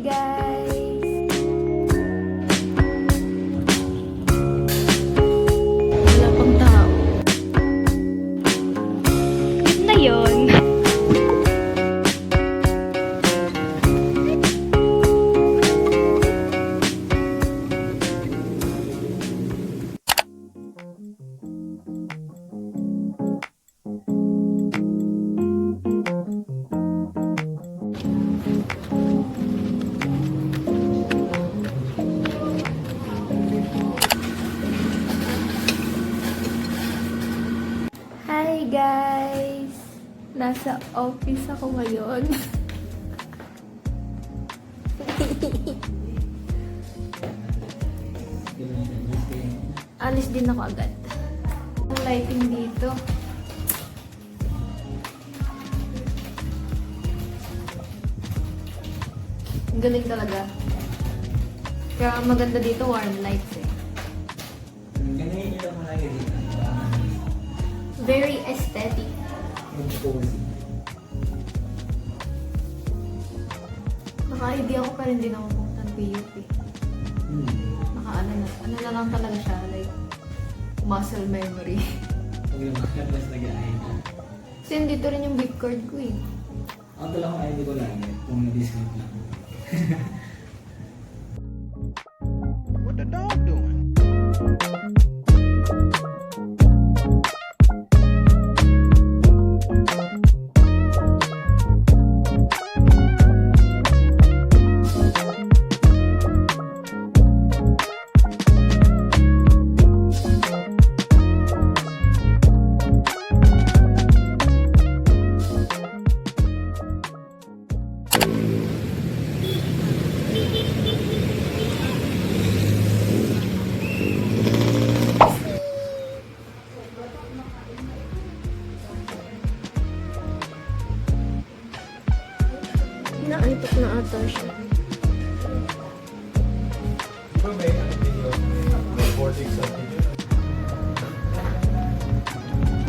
guys! Wala pang tao. Yun na yun. Hi guys! Nasa office ako ngayon. Alis din ako agad. Ang lighting dito. Ang galing talaga. Kaya maganda dito, warm lights eh. Ganyan nila mo lagi dito. Very aesthetic. Yung cozy. Naka-ID ako pero hindi na ako pumunta ng PUP. Ano na lang talaga siya, like muscle memory. Pag lumakas, mas nag-ID. Kasi dito rin yung beep card ko eh. Ako talaga kung ID ko lagi, kung na-discount lang. What the dog doing? Naantok na ata siya. Diba may video? May vortex sa video.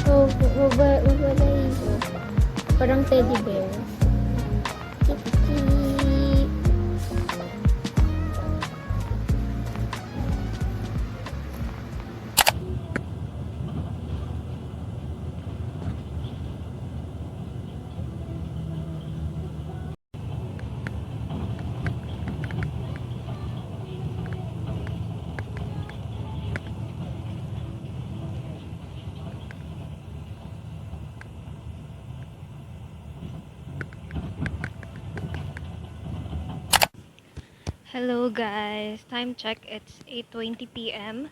Oh, mabalay ko. Parang teddy bear. Kiki. Hello guys, time check, it's 8:20 p.m.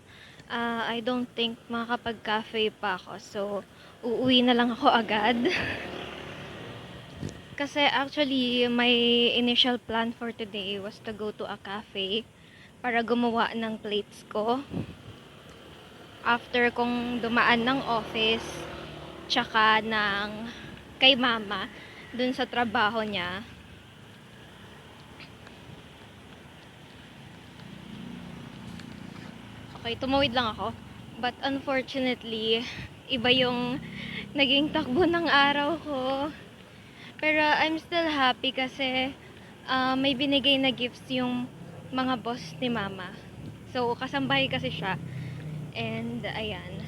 I don't think makakapag-cafe pa ako, so uuwi na lang ako agad. Kasi actually, my initial plan for today was to go to a cafe para gumawa ng plates ko. After kong dumaan ng office, tsaka ng kay mama, dun sa trabaho niya. Okay, tumawid lang ako. But unfortunately, iba yung naging takbo ng araw ko. Pero I'm still happy kasi may binigay na gifts yung mga boss ni mama. So, kasambahay kasi siya. And, ayan.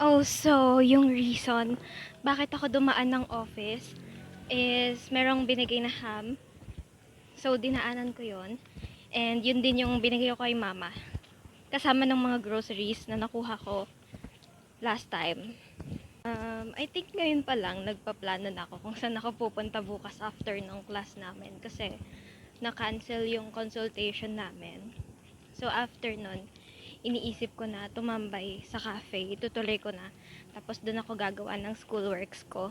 Oh, so, yung reason bakit ako dumaan ng office is merong binigay na ham. So, dinaanan ko yon. And, yun din yung binigay ko kay mama. Kasama ng mga groceries na nakuha ko last time. I think ngayon pa lang nagpaplano na ako kung saan ako pupunta bukas after ng class namin kasi na-cancel yung consultation namin. So after nun, iniisip ko na tumambay sa cafe, itutuloy ko na. Tapos doon ako gagawa ng schoolworks ko.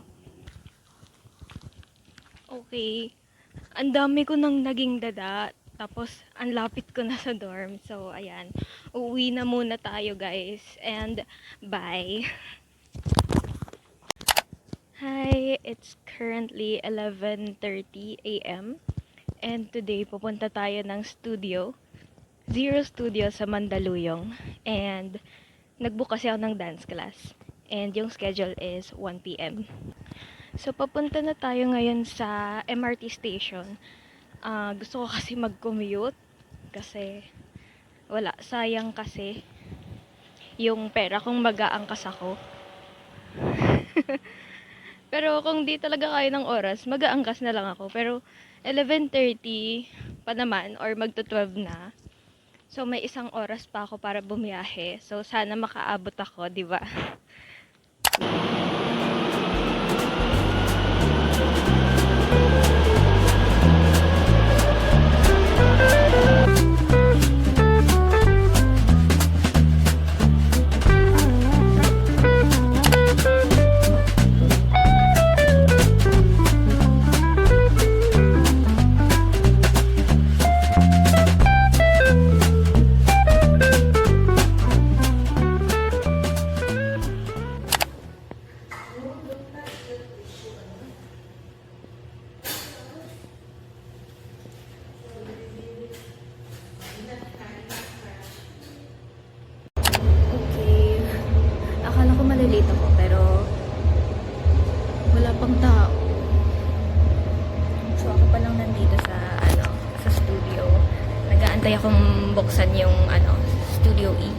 Okay, ang dami ko nang naging dada. Tapos, ang lapit ko na sa dorm. So, ayan. Uuwi na muna tayo, guys. And, bye. Hi, it's currently 11:30 a.m. And today, pupunta tayo ng studio. Zero Studio sa Mandaluyong. And, nagbook kasi ako ng dance class. And, yung schedule is 1 p.m. So, papunta na tayo ngayon sa MRT station. Gusto ko kasi mag-commute kasi wala, sayang kasi yung pera kung mag-aangkas ako. Pero kung di talaga kaya ng oras, mag-aangkas na lang ako. Pero 11:30 pa naman or magto-12 na. So may isang oras pa ako para bumiyahe. So sana makaabot ako, 'di ba? Okay. Akala ko malilate ako pero wala pang tao. So ako pa lang nandito sa sa studio. Nag-aantay akong buksan yung Studio E.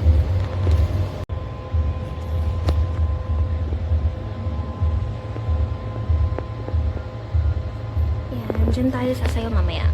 Yan, dyan tayo sasayaw mamaya.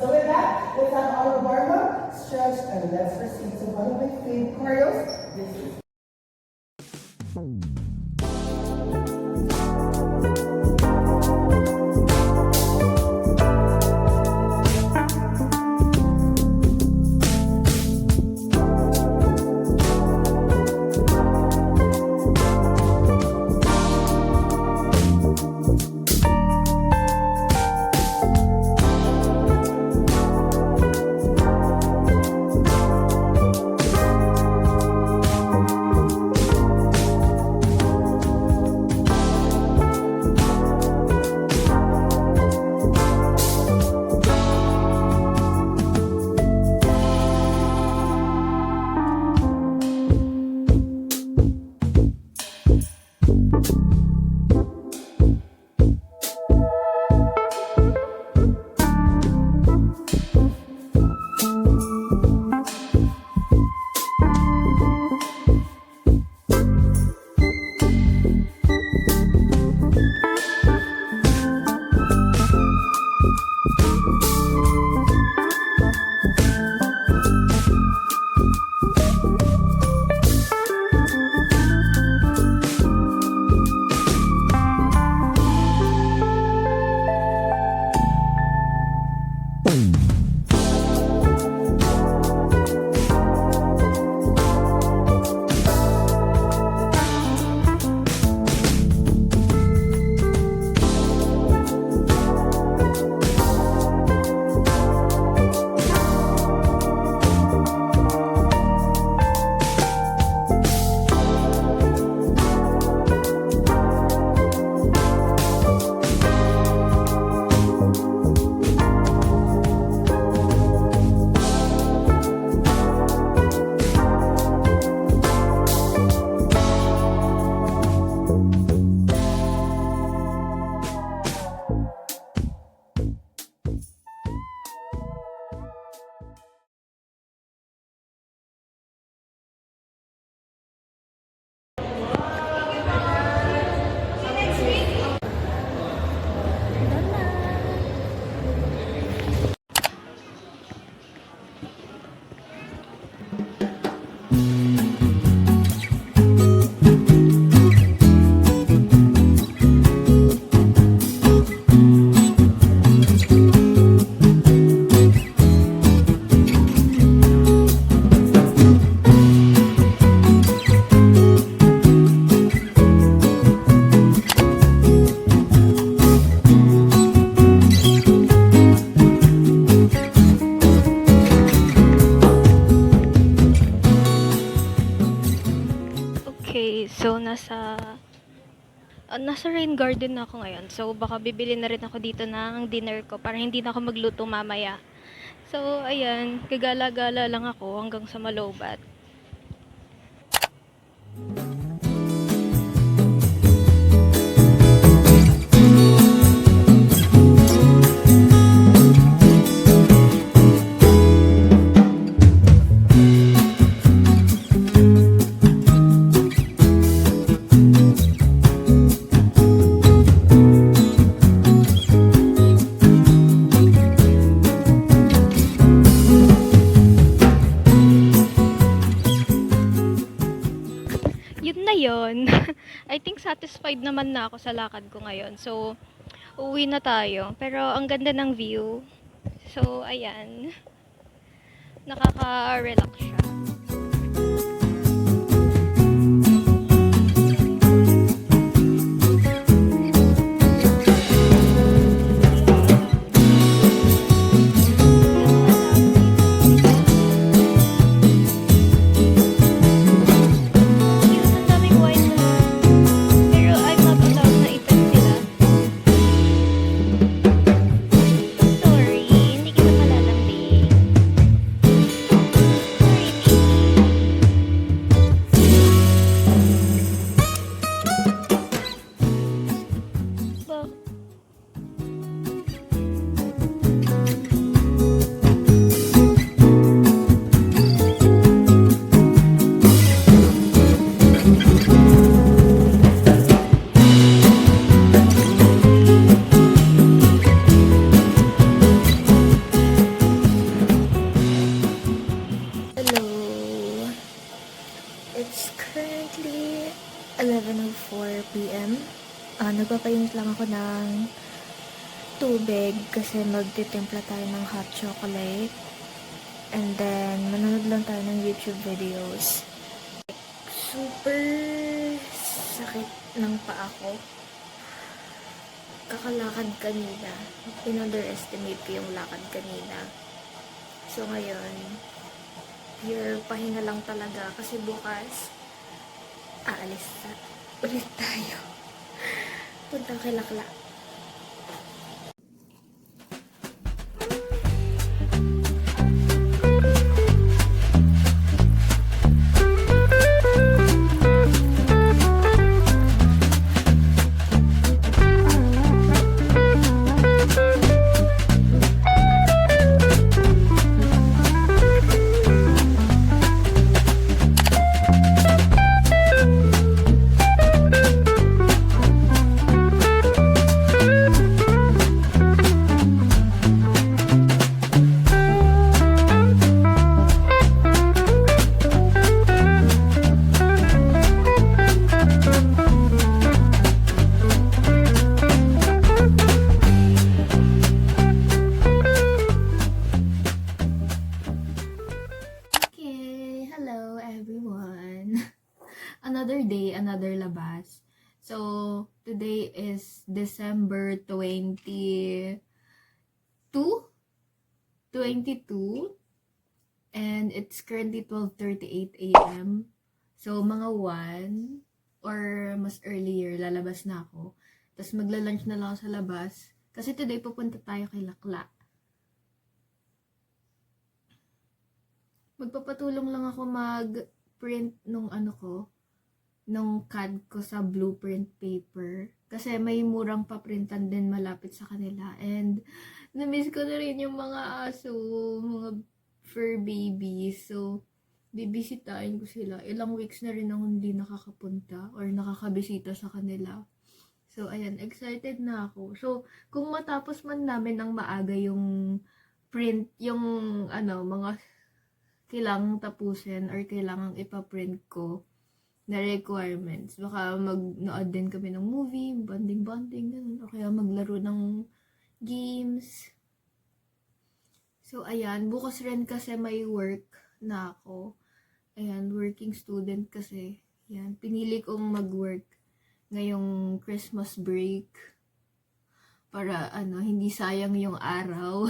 So with that, let's have our warm-up, stretch, and let's proceed to one of my favorite choreos. This is So, nasa Rain Garden na ako ngayon. So, baka bibili na rin ako dito ng dinner ko para hindi na ako magluto mamaya. So, ayan, gagala-gala lang ako hanggang sa malobat. Yun na yun. I think satisfied naman na ako sa lakad ko ngayon. So, uwi na tayo. Pero, ang ganda ng view. So, ayan. Nakaka-relax siya. Cute, ang daming wildlife. Pero I'm not allowed na i-pet sila. Sorry, hindi kita malalambing. Sorry, baby. Bak- Hello. It's currently 11:04 p.m. Nagpapainit lang ako ng tubig kasi magtitimpla tayo ng hot chocolate. And then, manonood lang tayo ng YouTube videos. Super sakit ng paa ko. Kakalakad kanina. In-underestimate ko yung lakad kanina. So, ngayon, pure pahinga lang talaga kasi bukas aalis na ulit tayo. Puntang kay Lakla. Okay, hello everyone. Another day, another labas. So, today is December 22, and it's currently 12:38 a.m. So, mga 1 or mas earlier, lalabas na ako. Tapos magla-lunch na lang ako sa labas. Kasi today pupunta tayo kay Lakla. Magpapatulong lang ako mag-print nung nung CAD ko sa blueprint paper. Kasi may murang paprintan din malapit sa kanila. And, na-miss ko na rin yung mga aso, mga fur babies. So, bibisitahin ko sila. Ilang weeks na rin ako hindi nakakapunta or nakakabisita sa kanila. So, ayan, excited na ako. So, kung matapos man namin ng maaga yung print, yung mga kailangang tapusin or kailangang ipaprint ko na requirements. Baka mag-nood din kami ng movie, bonding-bonding, ganun. O kaya maglaro ng games. So, ayan. Bukas rin kasi may work na ako. Ayan, working student kasi. Ayan, pinili kong mag-work ngayong Christmas break. Para, hindi sayang yung araw.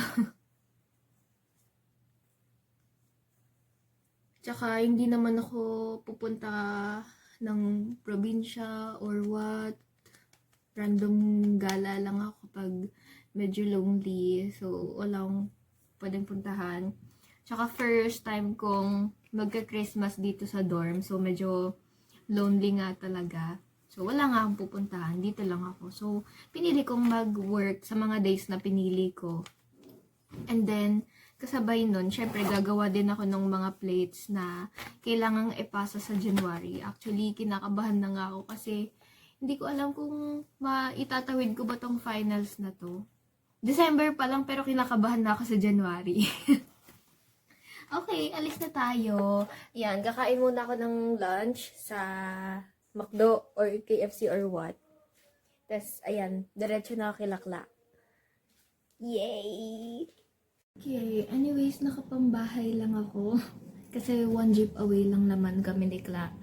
Tsaka, hindi naman ako pupunta ng probinsya or what. Random gala lang ako pag medyo lonely. So, walang pwedeng puntahan. Tsaka first time kong magka-Christmas dito sa dorm. So, medyo lonely nga talaga. So, wala nga akong pupuntahan. Dito lang ako. So, pinili kong mag-work sa mga days na pinili ko. And then, kasabay nun, syempre gagawa din ako ng mga plates na kailangang ipasa sa January. Actually, kinakabahan na nga ako kasi hindi ko alam kung maitatawid ko ba tong finals na to. December pa lang pero kinakabahan na ako sa January. Okay, alis na tayo. Yan, kakain muna ako ng lunch sa McDo or KFC or what. Tapos, ayan, diretso na ako kay Lakla. Yay! Okay, anyways, nakapambahay lang ako. Kasi 1 jeep away lang naman kami ni Kla.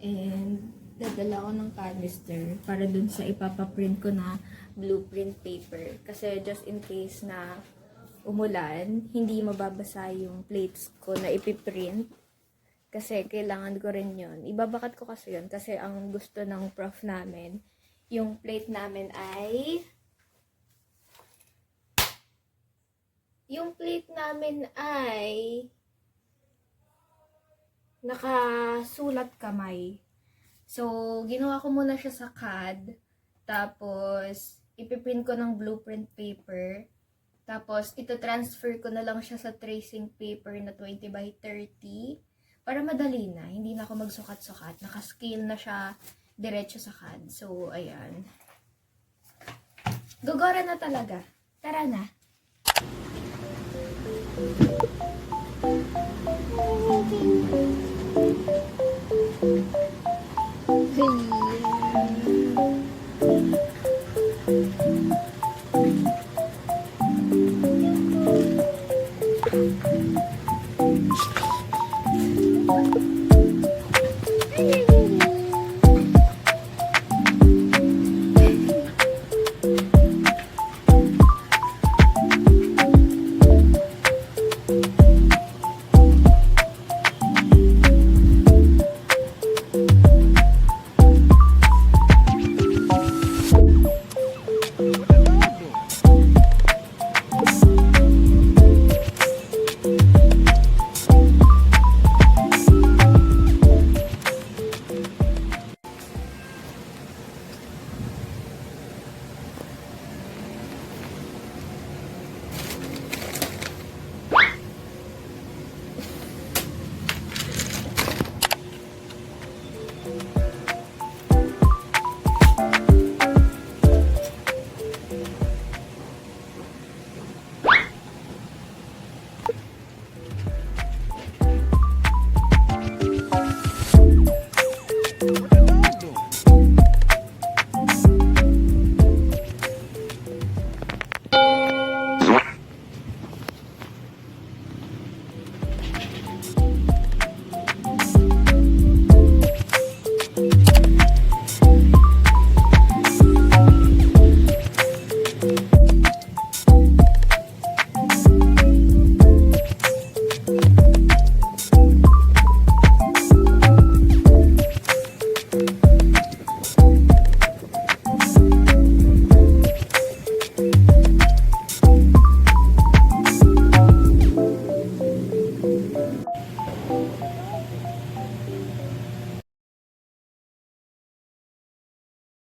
And, dadala ko ng canister para dun sa ipapaprint ko na blueprint paper. Kasi just in case na umulan, hindi mababasa yung plates ko na ipiprint. Kasi kailangan ko rin yun. Ibabakat ko kasi yun. Kasi ang gusto ng prof namin, yung plate namin ay nakasulat kamay. So, ginawa ko muna siya sa CAD. Tapos, ipiprint ko ng blueprint paper. Tapos, ito-transfer ko na lang siya sa tracing paper na 20 by 30. Para madali na. Hindi na ako magsukat-sukat. Nakascale na siya diretso sa CAD. So, ayan. Gagora na talaga. Tara na. Thank you.